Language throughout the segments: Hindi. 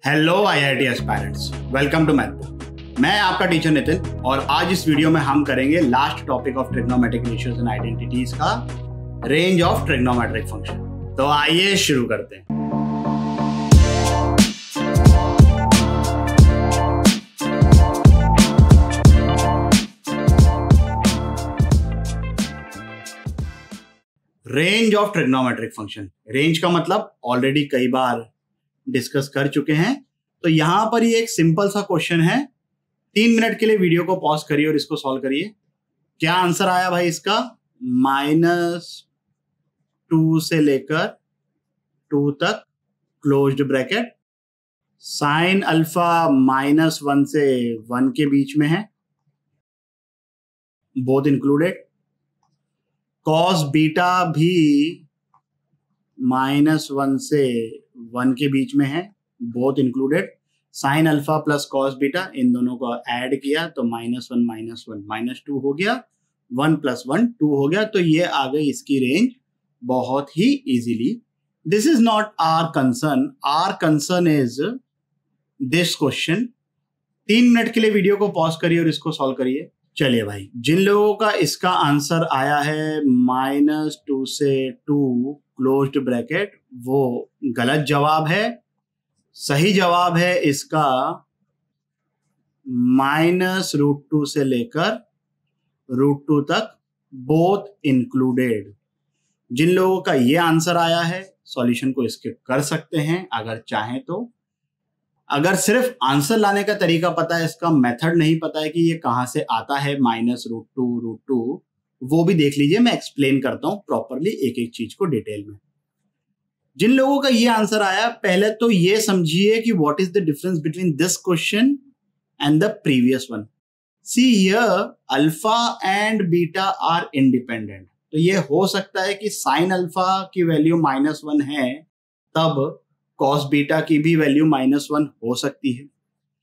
Hello IIT aspirants, welcome to Mathbook. मैं आपका टीचर नितिन और आज इस वीडियो में हम करेंगे last topic of trigonometric ratios and identities का रेंज ऑफ ट्रिग्नोमेट्रिक फंक्शन। तो आइए शुरू करते हैं। Range of trigonometric function. Range का मतलब ऑलरेडी कई बार डिस्कस कर चुके हैं। तो यहां पर ये एक सिंपल सा क्वेश्चन है। 3 मिनट के लिए वीडियो को पॉज करिए और इसको सॉल्व करिए। क्या आंसर आया भाई इसका? -2 से लेकर 2 तक क्लोज्ड ब्रैकेट, साइन अल्फा -1 से 1 के बीच में है, बोथ इंक्लूडेड। कॉस बीटा भी -1 से 1 के बीच में है, both included. Sine alpha plus cos beta, इन दोनों को ऐड किया तो -1 -2 हो गया, 1 + 1 2 हो गया। तो ये आ गई इसकी रेंज बहुत ही easily. This is not our concern, our concern is this question. 3 minute के लिए वीडियो को पॉज करिए और इसको सॉल्व करिए। चलिए भाई, जिन लोगों का इसका आंसर आया है -2 से 2 क्लोज्ड ब्रैकेट, वो गलत जवाब है। सही जवाब है इसका -√2 से लेकर √2 तक, बोथ इंक्लूडेड। जिन लोगों का ये आंसर आया है, सॉल्यूशन को स्किप कर सकते हैं अगर चाहें तो। अगर सिर्फ आंसर लाने का तरीका पता है, इसका मेथड नहीं पता है कि ये कहां से आता है -√2, वो भी देख लीजिए। मैं एक्सप्लेन करता हूं प्रॉपरली एक एक चीज को डिटेल में। जिन लोगों का ये आंसर आया, पहले तो ये समझिए कि what is the difference between this question and the previous one. See here alpha and beta are independent. तो ये हो सकता है कि साइन अल्फा की वैल्यू -1 है, तब कॉस बीटा की भी वैल्यू -1 हो सकती है,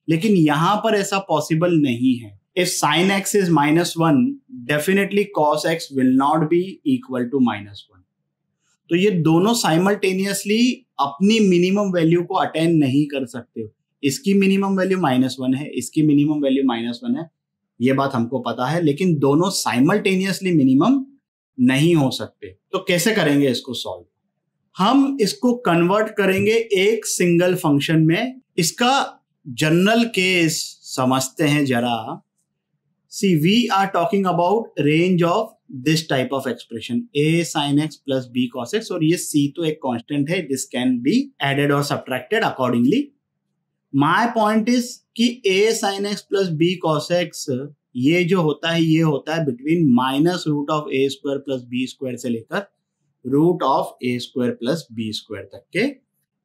लेकिन यहां पर ऐसा पॉसिबल नहीं है। If sin x is -1, definitely cos x will not be equal to -1। तो ये दोनों साइमल्टेनियसली अपनी मिनिमम वैल्यू को अटेन नहीं कर सकते। इसकी मिनिमम वैल्यू -1 है, इसकी मिनिमम वैल्यू -1 है, ये बात हमको पता है, लेकिन दोनों साइमल्टेनियसली मिनिमम नहीं हो सकते। तो कैसे करेंगे इसको सॉल्व? हम इसको कन्वर्ट करेंगे एक सिंगल फंक्शन में। इसका जनरल केस समझते हैं जरा। See we are talking about range of this type of expression, a sin x plus b cos x, और ये c तो एक कांस्टेंट है, दिस कैन बी एडेड और subtracted accordingly. My point is कि a sin x plus b cos x ये जो होता है, ये होता है बिटवीन -√(a² + b² से लेकर √(a² + b² तक के।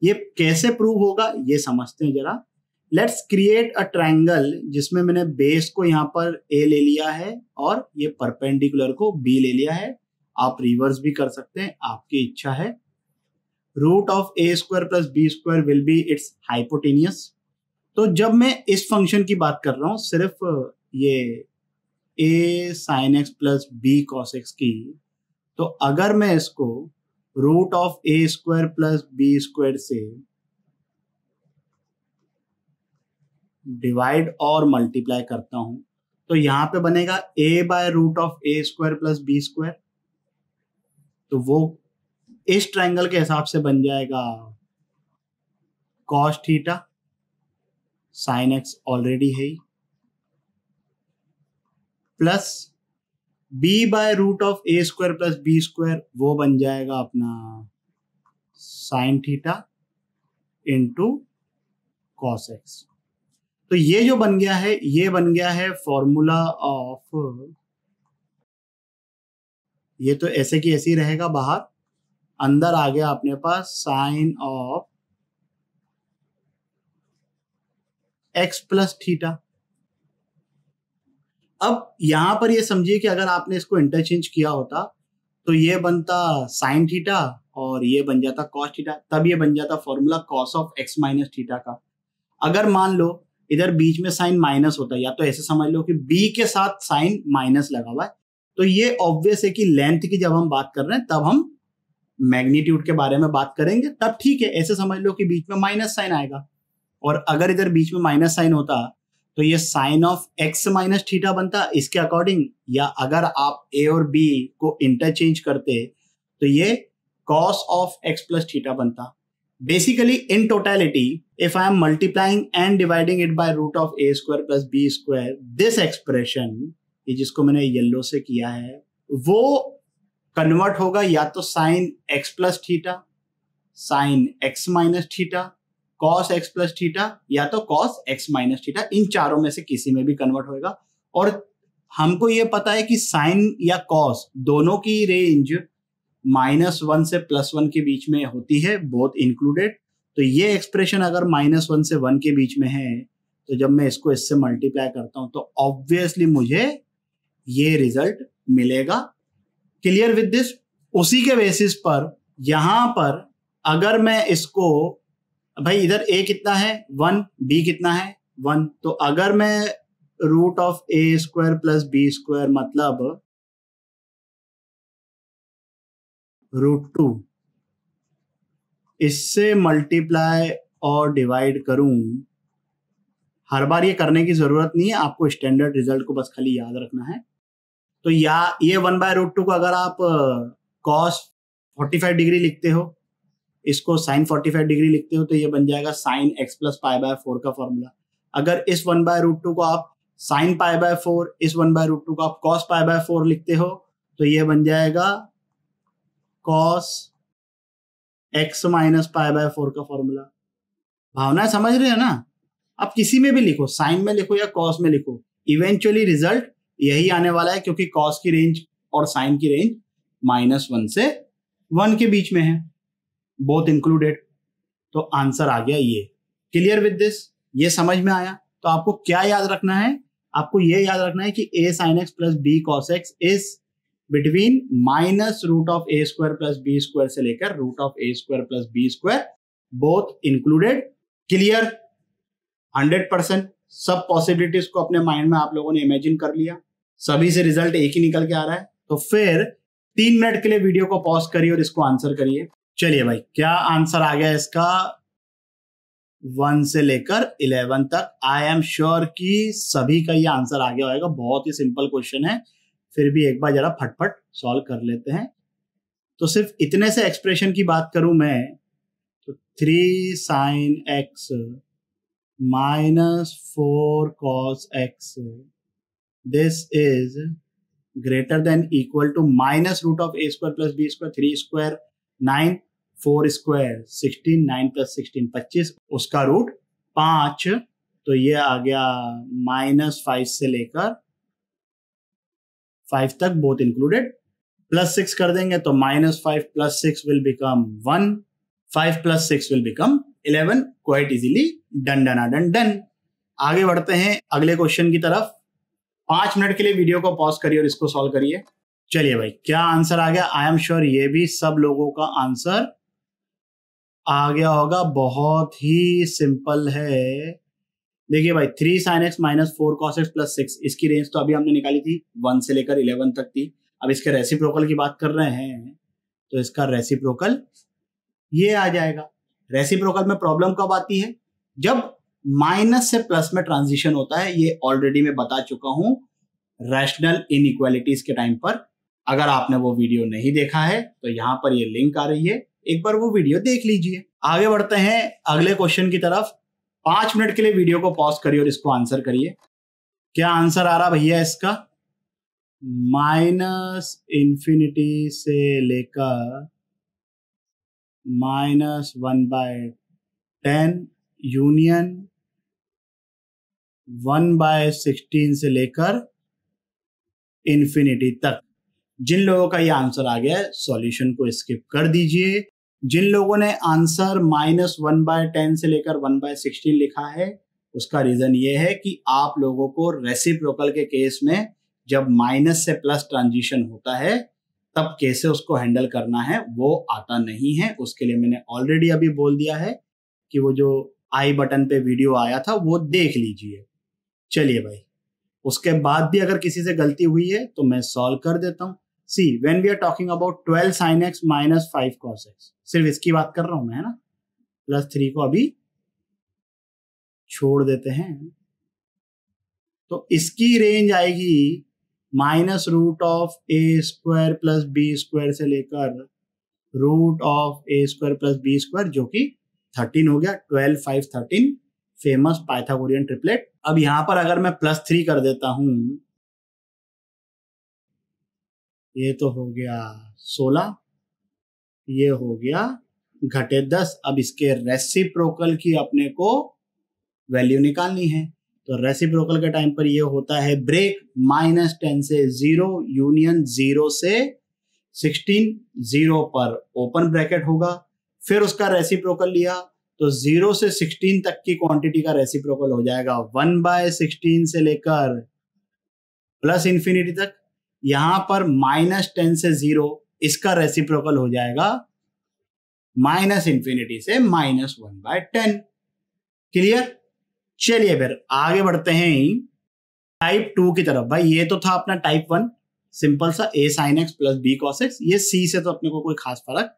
ये कैसे प्रूव होगा ये समझते हैं जरा। लेट्स क्रिएट अ ट्रायंगल जिसमें मैंने बेस को यहाँ पर a ले लिया है और ये परपेंडिकुलर को b ले लिया है। आप रिवर्स भी कर सकते हैं, आपकी इच्छा है। √(a² + b² will be it's hypotenuse. तो जब मैं इस फंक्शन की बात कर रहा हूं, सिर्फ ये a sin x + b cos x की, तो अगर मैं इसको √(a² + b² से डिवाइड और मल्टीप्लाई करता हूं, तो यहां पे बनेगा a/√(a² + b²। तो वो इस ट्रायंगल के हिसाब से बन जाएगा cos theta, sin x already है, प्लस b/√(a² + b², वो बन जाएगा अपना sin theta into cos x। तो ये जो बन गया है, ये बन गया है फॉर्मूला ऑफ, ये तो ऐसे की ऐसे ही रहेगा, बाहर अंदर आ गया अपने पास साइन ऑफ x + थीटा। अब यहां पर ये समझिए कि अगर आपने इसको इंटरचेंज किया होता तो ये बनता साइन थीटा और ये बन जाता कॉस थीटा, तब ये बन जाता formula cos of x - theta का। अगर मान लो इधर बीच में साइन माइनस होता है, या तो ऐसे समझ लो कि b के साथ साइन माइनस लगा हुआ है, तो ये ऑब्वियस है कि लेंथ की जब हम बात कर रहे हैं तब हम मैग्नीट्यूड के बारे में बात करेंगे, तब ठीक है, ऐसे समझ लो कि बीच में माइनस साइन आएगा। और अगर इधर बीच में माइनस साइन होता तो ये sine of x minus theta बनता इसके अकॉर्डिंग, या अगर आप ए और बी को इंटरचेंज करते तो ये cos of x plus theta बनता। Basically in totality if I am multiplying and dividing it by root of A square plus B square, this expression, ये जिसको मैंने येलो से किया है, वो कन्वर्ट होगा या तो sign X plus theta, sine x minus theta, cos x plus theta, या तो कॉस एक्स माइनस थीटा। इन चारों में से किसी में भी कन्वर्ट होएगा। और हमको ये पता है कि साइन या कॉस दोनों की रेंज -1 से +1 के बीच में होती है, बोथ इंक्लूडेड। तो ये एक्सप्रेशन अगर -1 से 1 के बीच में है तो जब मैं इसको इससे मल्टीप्लाई करता हूं तो ऑब्वियसली मुझे ये रिजल्ट मिलेगा। Clear with this? उसी के बेसिस पर यहां पर अगर मैं इसको, भाई इधर a कितना है 1, b कितना है 1, तो अगर मैं root of a square plus B square मतलब √2 इससे मल्टीप्लाई और डिवाइड करूं, हर बार ये करने की जरूरत नहीं है, आपको स्टैंडर्ड रिजल्ट को बस खाली याद रखना है। तो या ये 1/√2 को अगर आप cos 45 डिग्री लिखते हो, इसको sin 45 डिग्री लिखते हो, तो ये बन जाएगा sin x प्लस π/4 का फॉर्मूला। अगर इस 1/√2 को आप sin π/4, इस 1/√2 को आप cos π/4 लिखते हो तो ये बन जाएगा cos x माइनस π/4 का फॉर्मूला। भावना समझ रहे हो ना? आप किसी में भी लिखो, साइन में लिखो या कॉस में लिखो, इवेंचुअली रिजल्ट यही आने वाला है, क्योंकि कॉस की रेंज और साइन की रेंज -1 से 1 के बीच में है, बोथ इंक्लूडेड। तो आंसर आ गया ये। Clear with this? ये समझ में आया? तो आपको क्या याद रखना है? आपको ये याद रखना है कि a sin x plus b cos x is between -√a square plus b square से लेकर √a square plus b square, both included. Clear? 100% सब पॉसिबिलिटीज को अपने माइंड में आप लोगों ने इमेजिन कर लिया, सभी से रिजल्ट एक ही निकल के आ रहा है। तो फिर 3 मिनट के लिए वीडियो को पॉज करिए और इसको आंसर करिए। चलिए भाई, क्या आंसर आ गया इसका 1 से लेकर 11 तक? आई एम श्योर कि सभी का ये आंसर आ गया होगा। बहुत ही सिंपल क्वेश्चन है, फिर भी एक बार जरा फटफट सॉल्व कर लेते हैं। तो सिर्फ इतने से एक्सप्रेशन की बात करूं मैं तो 3 sin x -4 cos x, this is greater than equal to -√a square plus b square, 3 square 9, 4 square 16, 9 plus 16 25, उसका रूट 5। तो ये आ गया -5 से लेकर 5 तक, बोथ इंक्लूडेड। +6 कर देंगे तो -5 + 6 will become 1, 5 + 6 will become 11। Quite easily done done done done. आगे बढ़ते हैं अगले क्वेश्चन की तरफ। 5 मिनट के लिए वीडियो को पॉज करिए और इसको सॉल्व करिए। चलिए भाई, क्या आंसर आ गया? आई एम श्योर ये भी सब लोगों का आंसर आ गया होगा। बहुत ही सिंपल है। देखिए भाई, 3 sin x -4 cos x + 6, इसकी रेंज तो अभी हमने निकाली थी 1 से लेकर 11 तक थी। अब इसके रेसिप्रोकल की बात कर रहे हैं तो इसका रेसिप्रोकल ये आ जाएगा। रेसिप्रोकल में प्रॉब्लम कब आती है? जब माइनस से प्लस में ट्रांजिशन होता है। ये ऑलरेडी मैं बता चुका हूं रैशनल इनइक्वालिटीज के टाइम पर। अगर आपने वो वीडियो नहीं देखा है तो यहां पर ये लिंक आ रही है, एक बार वो वीडियो देख लीजिए। आगे बढ़ते हैं अगले क्वेश्चन की तरफ। 5 मिनट के लिए वीडियो को पॉज करिए और इसको आंसर करिए। क्या आंसर आ रहा भैया इसका? -∞ से लेकर -1/10 यूनियन 1/16 से लेकर इन्फिनिटी तक। जिन लोगों का ये आंसर आ गया है सॉल्यूशन को स्किप कर दीजिए। जिन लोगों ने आंसर -1/10 से लेकर 1/16 लिखा है उसका रीजन ये है कि आप लोगों को रेसिप्रोकल के केस में जब माइनस से प्लस ट्रांजिशन होता है तब कैसे उसको हैंडल करना है वो आता नहीं है। उसके लिए मैंने ऑलरेडी अभी बोल दिया है कि वो जो आई बटन पे वीडियो आया था वो देख लीजिए। चलिए भाई, उसके बाद भी अगर किसी से गलती हुई है तो मैं सॉल्व कर देता हूं। See when we are talking about 12 sin x -5 cos x, सिर्फ इसकी बात कर रहा हूं मैं, है ना। +3 को अभी छोड़ देते हैं तो इसकी रेंज आएगी minus root of A square plus B square से लेकर root of A square plus B square, जो कि 13 हो गया। 12, 5, 13 फेमस पाइथागोरियन ट्रिपलेट। अब यहां पर अगर मैं +3 कर देता हूं, ये तो हो गया 16, ये हो गया घटे 10। अब इसके रेसिप्रोकल की अपने को वैल्यू निकालनी है। तो रेसिप्रोकल के टाइम पर ये होता है ब्रेक, -10 से 0 यूनियन 0 से 16, 0 पर ओपन ब्रैकेट होगा। फिर उसका रेसिप्रोकल लिया तो 0 से 16 तक की क्वांटिटी का रेसिप्रोकल हो जाएगा 1/16 से लेकर +∞ तक। यहां पर -10 से 0 इसका रेसिप्रोकल हो जाएगा -∞ से -1/10। क्लियर? चलिए फिर आगे बढ़ते हैं टाइप 2 की तरफ। भाई ये तो था अपना टाइप 1, सिंपल सा a sin x plus b cos x। ये c से तो अपने को कोई खास फर्क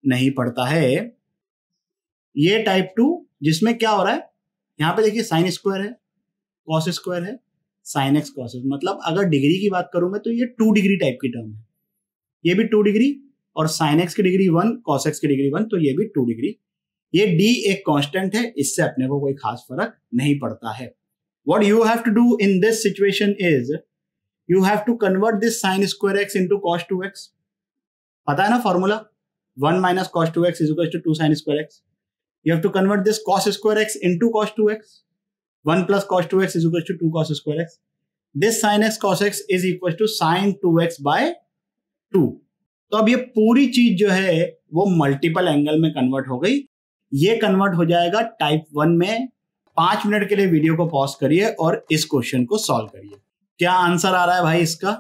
नहीं पड़ता है। ये टाइप 2 जिसमें क्या हो रहा है, यहां पे देखिए साइन स्क्वायर है, कॉस स्क्वायर है, साइन एक्स कॉस एक्स। मतलब अगर डिग्री की बात करूं मैं तो ये 2 डिग्री टाइप की टर्म है। ये भी 2 डिग्री और साइन एक्स की डिग्री 1, कॉस एक्स की डिग्री 1, तो ये भी 2 डिग्री। ये d एक कांस्टेंट है, इससे अपने को कोई खास फर्क नहीं पड़ता है। What you have to do in this situation is you have to convert this sin square x into cos 2x। पता है ना formula, 1 minus cos 2x is equal to 2 sin square x। You have to convert this cos square x into cos 2x। 1 plus cos 2x is equal to 2 cos square x। This sin x cos x is equal to sin 2x by 2। तो अब ये पूरी चीज जो है वो मल्टीपल एंगल में कन्वर्ट हो गई। ये कन्वर्ट हो जाएगा टाइप 1 में। 5 मिनट के लिए वीडियो को पॉज करिए और इस क्वेश्चन को सॉल्व करिए। क्या आंसर आ रहा है भाई इसका?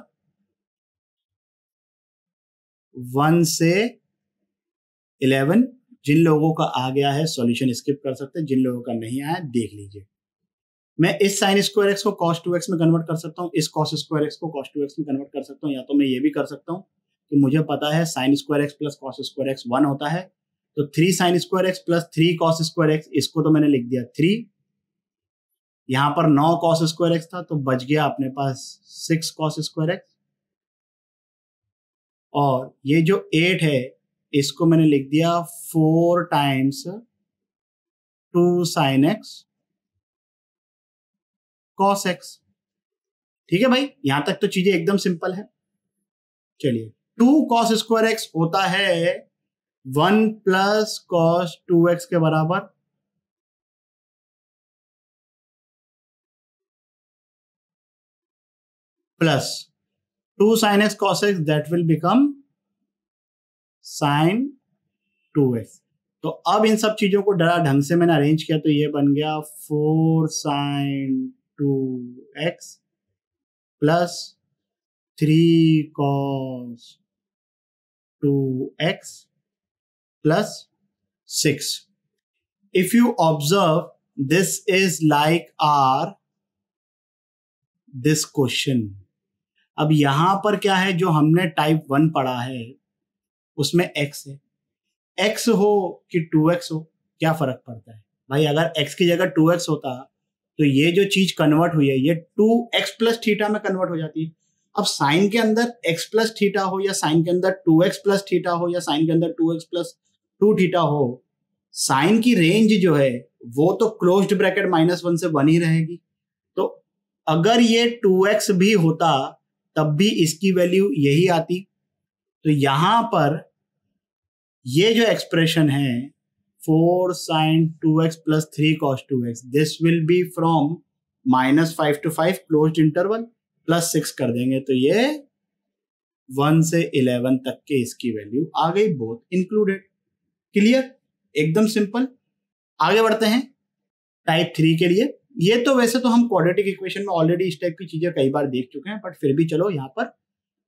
1 से 11। जिन लोगों का आ गया है सॉल्यूशन स्किप कर सकते हैं, जिन लोगों का नहीं आया देख लीजिए। मैं इस sin स्क्वायर एक्स को cos 2x में कन्वर्ट कर सकता हूँ, इस cos स्क्वायर एक्स को cos 2x में कन्वर्ट कर सकता हूँ, या तो मैं ये भी कर सकता हूँ कि मुझे पता है sin square x plus cos square x 1 होता है, तो 3 sin square x plus 3 cos square x, इसको तो मैंने लिख दिया 3। यहां पर 9 cos स्क्वायर एक्स था तो बच गया अपने पास 6 cos स्क्वायर एक्स। और ये जो 8 है इसको मैंने लिख दिया 4 times 2 sin x cos x। ठीक है भाई, यहां तक तो चीजें एकदम सिंपल है। चलिए 2 cos स्क्वायर एक्स होता है 1 प्लस cos 2x के बराबर, plus 2 sin x cos x, that will become sin 2x। तो अब इन सब चीजों को डरा ढंग से मैंने अरेंज किया तो ये बन गया 4 sin 2x plus 3 cos 2x plus 6। If you observe, this is like our this question। अब यहां पर क्या है, जो हमने टाइप 1 पढ़ा है उसमें x है। x हो कि 2x हो क्या फर्क पड़ता है भाई? अगर x की जगह 2x होता तो ये जो चीज कन्वर्ट हुई है ये 2x प्लस थीटा में कन्वर्ट हो जाती है। अब साइन के अंदर x प्लस थीटा हो या साइन के अंदर 2x प्लस थीटा हो या साइन के अंदर 2x प्लस 2 थीटा हो, साइन की रेंज जो है वो तो क्लोज्ड ब्रैकेट -1 से 1 ही रहेगी। तो अगर ये 2x भी होता तब भी इसकी वैल्यू यही आती। तो यहां पर ये जो एक्सप्रेशन है 4 sin 2x plus 3 cos 2x, this will be from -5 to 5 closed interval plus 6 कर देंगे तो ये 1 से 11 तक के इसकी वैल्यू आ गई, बोथ इंक्लूडेड। क्लियर? एकदम सिंपल। आगे बढ़ते हैं टाइप 3 के लिए। ये तो वैसे तो हम क्वाड्रेटिक इक्वेशन में ऑलरेडी इस टाइप की चीजें कई बार देख चुके हैं, बट फिर भी चलो यहाँ पर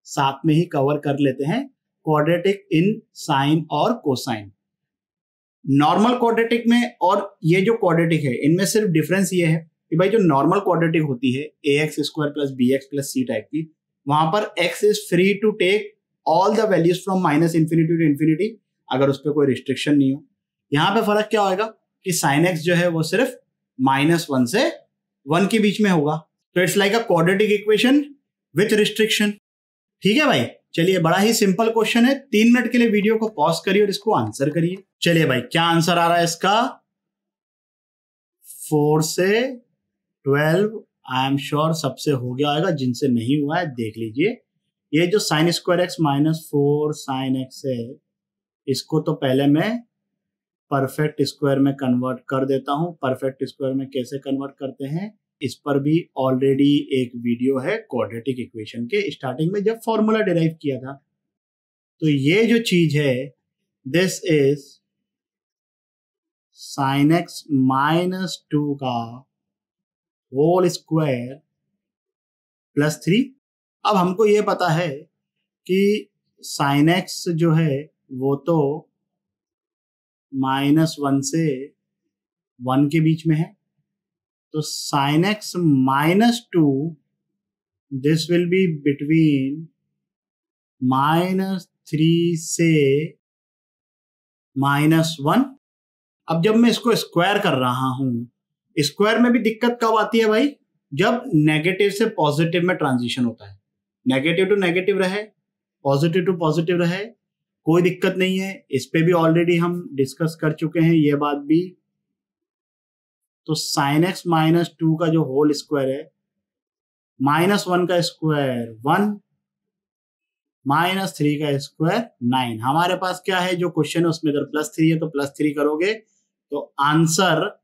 साथ में ही कवर कर लेते हैं क्वाड्रेटिक इन साइन और कोसाइन। नॉर्मल क्वाड्रेटिक में और ये जो क्वाड्रेटिक है इनमें सिर्फ डिफरेंस ये है कि भाई जो नॉर्मल क्वाड्रेटिक होती है ax square plus bx plus c type की, वहां पर x is free to take all the values from -∞ to infinity, अगर उस पर कोई रिस्ट्रिक्शन नहीं हो। यहाँ पे फर्क क्या होगा कि sin x जो है वो सिर्फ -1 से 1 के बीच में होगा। तो it's like a quadratic equation with restriction. ठीक है भाई, चलिए बड़ा ही सिंपल क्वेश्चन है। 3 मिनट के लिए वीडियो को पॉज करिए और इसको आंसर करिए। चलिए भाई, क्या आंसर आ रहा है इसका? 4 से 12 आई एम श्योर सबसे हो गया होगा, जिनसे नहीं हुआ है देख लीजिए। ये जो sine square x -4 sine x है, इसको तो पहले मैं परफेक्ट स्क्वायर में कन्वर्ट कर देता हूं। परफेक्ट स्क्वायर में कैसे कन्वर्ट करते हैं, इस पर भी ऑलरेडी एक वीडियो है क्वाड्रेटिक इक्वेशन के स्टार्टिंग में जब फॉर्मूला डिराइव किया था। तो ये जो चीज है, दिस इज साइन एक्स -2 का होल स्क्वायर +3। अब हमको ये पता है कि साइन एक्स जो है वो तो -1 से 1 के बीच में है। तो sine x -2 this will be between -3 से -1। अब जब मैं इसको स्क्वायर कर रहा हूं, स्क्वायर में भी दिक्कत कब आती है भाई? जब नेगेटिव से पॉजिटिव में ट्रांजिशन होता है। नेगेटिव टू नेगेटिव रहे, पॉजिटिव टू पॉजिटिव रहे, कोई दिक्कत नहीं है। इस पे भी ऑलरेडी हम डिस्कस कर चुके हैं ये बात भी। तो साइन एक्स -2 का जो होल स्क्वायर है, -1 का स्क्वायर 1, -3 का स्क्वायर 9। हमारे पास क्या है जो क्वेश्चन है उसमें अगर +3 है तो +3 करोगे तो आंसर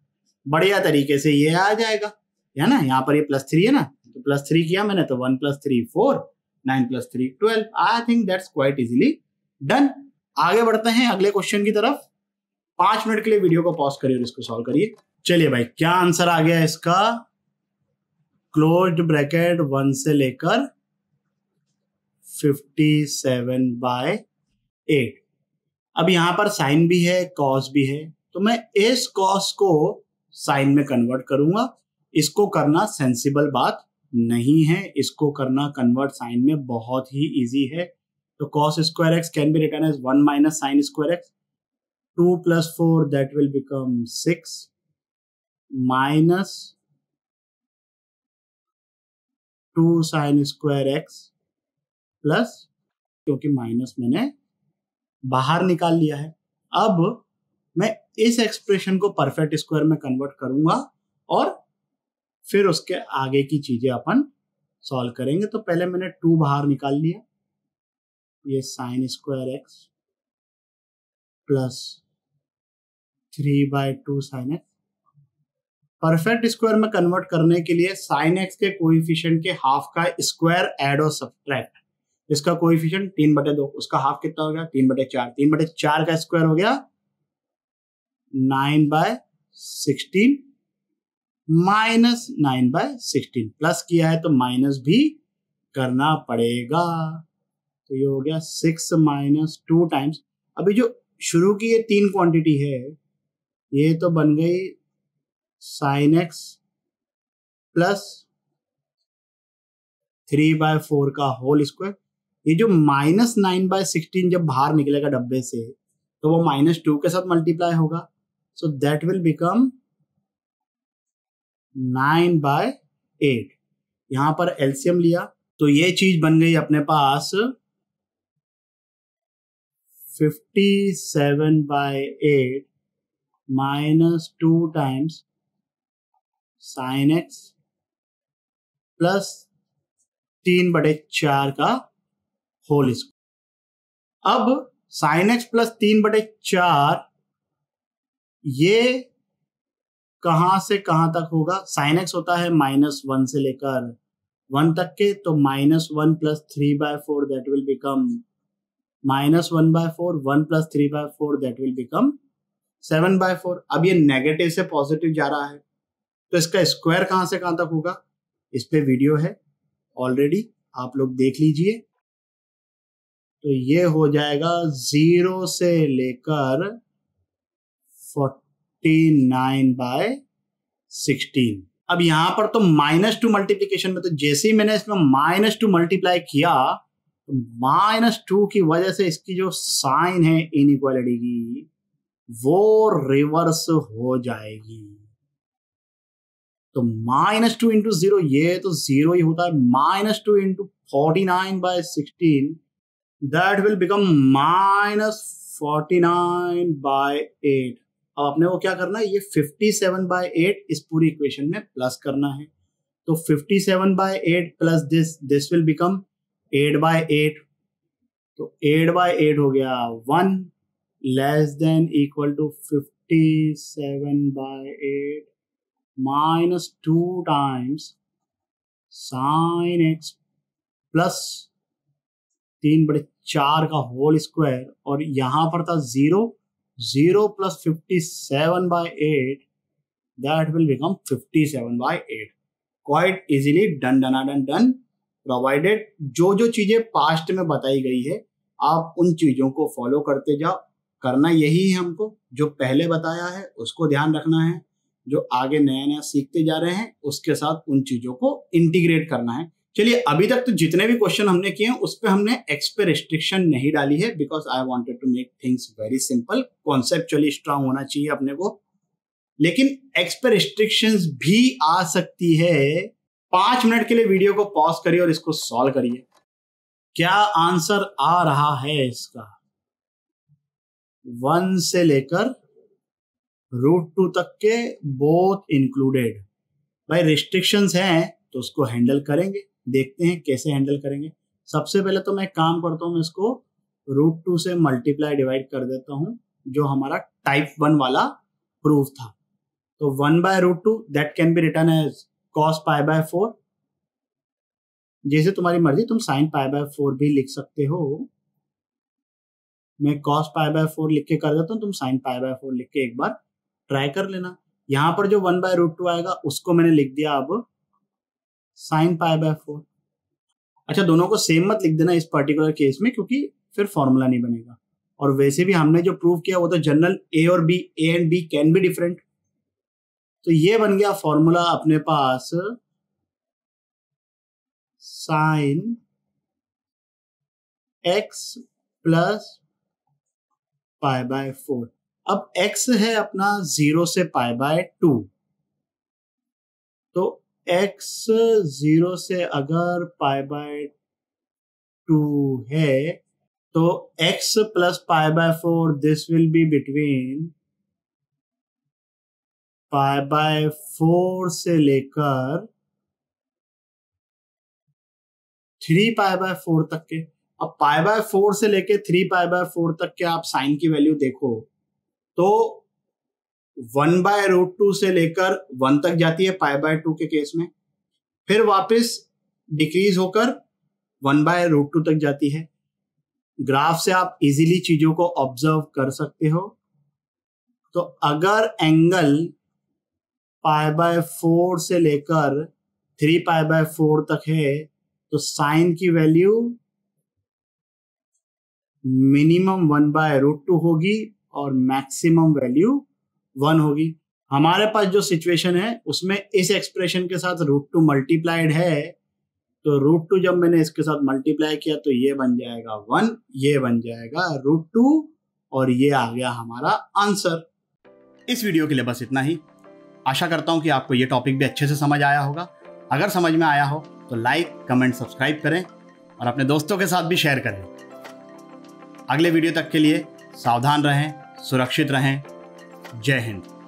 बढ़िया तरीके से ये आ जाएगा, है ना। यहाँ पर ये +3 है ना, तो +3 किया मैंने तो 1 + 3 4, 9 + 3 12। I think that's quite easily done. आगे बढ़ते हैं अगले क्वेश्चन की तरफ। 5 मिनट के लिए वीडियो को पॉज करिए और इसको सॉल्व करिए। चलिए भाई, क्या आंसर आ गया इसका? क्लोज्ड ब्रैकेट 1 से लेकर 57/8। अब यहां पर साइन भी है, कॉस भी है, तो मैं इस कॉस को साइन में कन्वर्ट करूंगा। इसको करना सेंसिबल बात नहीं है, इसको करना कन्वर्ट साइन में बहुत ही इजी है। तो cos square x can be written as 1 minus sin square x, 2 + 4 that will become 6 minus 2 sin square x plus, क्योंकि माइनस मैंने बाहर निकाल लिया है। अब मैं इस एक्सप्रेशन को परफेक्ट स्क्वायर में कन्वर्ट करूंगा और फिर उसके आगे की चीजें अपन सॉल्व करेंगे। तो पहले मैंने 2 बाहर निकाल लिया, ये sine square x plus 3/2 sine x. Perfect square में कन्वर्ट करने के लिए साइन एक्स के कोएफिशिएंट के हाफ का स्क्वायर ऐड और सब्ट्रैक्ट। इसका कोएफिशिएंट 3/2, उसका हाफ कितना हो गया? 3/4। 3/4 का स्क्वायर हो गया 9/16 माइनस 9/16। प्लस किया है तो माइनस भी करना पड़ेगा। तो ये हो गया 6 - 2 टाइम्स। अभी जो शुरू की ये 3 क्वांटिटी है, ये तो बन गई साइन एक्स प्लस 3/4 का होल स्क्वायर। ये जो -9/16 जब बाहर निकलेगा डब्बे से, तो वो -2 के साथ मल्टीप्लाई होगा। So that will become 9/8। यहां पर एलसीएम लिया तो ये चीज बन गई अपने पास 57/8 -2 टाइम्स साइन एक्स प्लस 3/4 का होल स्क्वायर। अब साइन एक्स प्लस 3/4 ये कहां से कहां तक होगा? साइन एक्स होता है -1 से लेकर 1 तक के, तो -1 + 3/4 that will become -1/4, 1 + 3/4 that will become 7/4। अब ये नेगेटिव से पॉजिटिव जा रहा है, तो इसका स्क्वायर कहां से कहां तक होगा? इस पे वीडियो है ऑलरेडी, आप लोग देख लीजिए। तो ये हो जाएगा 0 से लेकर 49/16। अब यहां पर तो -2 मल्टीप्लीकेशन में, तो जैसे ही मैंने इसमें -2 मल्टीप्लाई किया तो -2 की वजह से इसकी जो साइन है इनइक्वालिटी की वो रिवर्स हो जाएगी। तो -2 इंटू 0, ये तो 0 ही होता है। -2 इंटू 49/16, दैट विल बिकम -49/8। अब अपने को क्या करना है, ये 57/8 इस पूरी इक्वेशन में प्लस करना है। तो 57/8 प्लस दिस विल बिकम 8/8। तो 8/8 हो गया 1 less than equal to 57/8 -2 times sine X plus 3/4 का होल स्क्वायर, और यहां पर था 0 plus 57/8, that will become 57/8। Quite easily done, provided जो चीजें पास्ट में बताई गई है आप उन चीजों को फॉलो करते जाओ। करना यही है हमको, जो पहले बताया है उसको ध्यान रखना है, जो आगे नया नया सीखते जा रहे हैं उसके साथ उन चीजों को इंटीग्रेट करना है। चलिए, अभी तक तो जितने भी क्वेश्चन हमने किए हैं उस पर हमने एक्स पे रिस्ट्रिक्शन नहीं डाली है, because I wanted to make things very simple. Conceptually strong होना चाहिए अपने को, लेकिन एक्स पे रिस्ट्रिक्शंस भी आ सकती है। 5 मिनट के लिए वीडियो को पॉज करिए और इसको सॉल्व करिए। क्या आंसर आ रहा है इसका? 1 से लेकर √2 तक के बोथ इंक्लूडेड। भाई रिस्ट्रिक्शंस हैं तो उसको हैंडल करेंगे, देखते हैं कैसे हैंडल करेंगे। सबसे पहले तो मैं काम करता हूं, मैं इसको √2 से मल्टीप्लाई डिवाइड कर देता हूं, जो हमारा टाइप 1 वाला प्रूफ था। तो 1/√2 that can be written as cos π/4। जैसे तुम्हारी मर्जी, तुम sin π/4 भी लिख सकते हो। मैं cos π/4 लिख के कर देता हूं, तुम sin π/4 लिख के एक बार ट्राई कर लेना। यहां पर जो 1/√2 आएगा उसको मैंने लिख दिया अब sin π/4। अच्छा, दोनों को सेम मत लिख देना इस पर्टिकुलर केस में, क्योंकि फिर फॉर्मूला नहीं बनेगा। और वैसे भी हमने जो प्रूव किया वो तो जनरल ए और B, A and B can be different. तो ये बन गया फॉर्मूला अपने पास sin x प्लस π/4। अब x है अपना 0 से π/2, तो x 0 से अगर π/2 है तो x plus π/4 this will be between π/4 से लेकर 3π/4 तक के। अब π/4 से लेकर 3π/4 तक के आप साइन की वैल्यू देखो तो 1/√2 से लेकर 1 तक जाती है π/2 के केस में, फिर वापस डिक्रीज होकर 1/√2 तक जाती है। ग्राफ से आप इजीली चीजों को ऑब्जर्व कर सकते हो। तो अगर एंगल π/4 से लेकर 3π/4 तक है तो साइन की वैल्यू मिनिमम 1/√2 होगी और मैक्सिमम वैल्यू 1 होगी। हमारे पास जो सिचुएशन है उसमें इस एक्सप्रेशन के साथ √2 मल्टीप्लाइड है, तो √2 जब मैंने इसके साथ मल्टीप्लाई किया तो ये बन जाएगा 1, ये बन जाएगा √2, और ये आ गया हमारा आंसर। इस वीडियो के लिए बस इतना ही। आशा करता हूं कि आपको ये टॉपिक भी अच्छे से समझ आया होगा। अगर समझ में आया हो तो लाइक, कमेंट, सब्सक्राइब करें और अपने दोस्तों के साथ भी शेयर करें। अगले वीडियो तक के लिए सावधान रहें, सुरक्षित रहें। जय हिंद।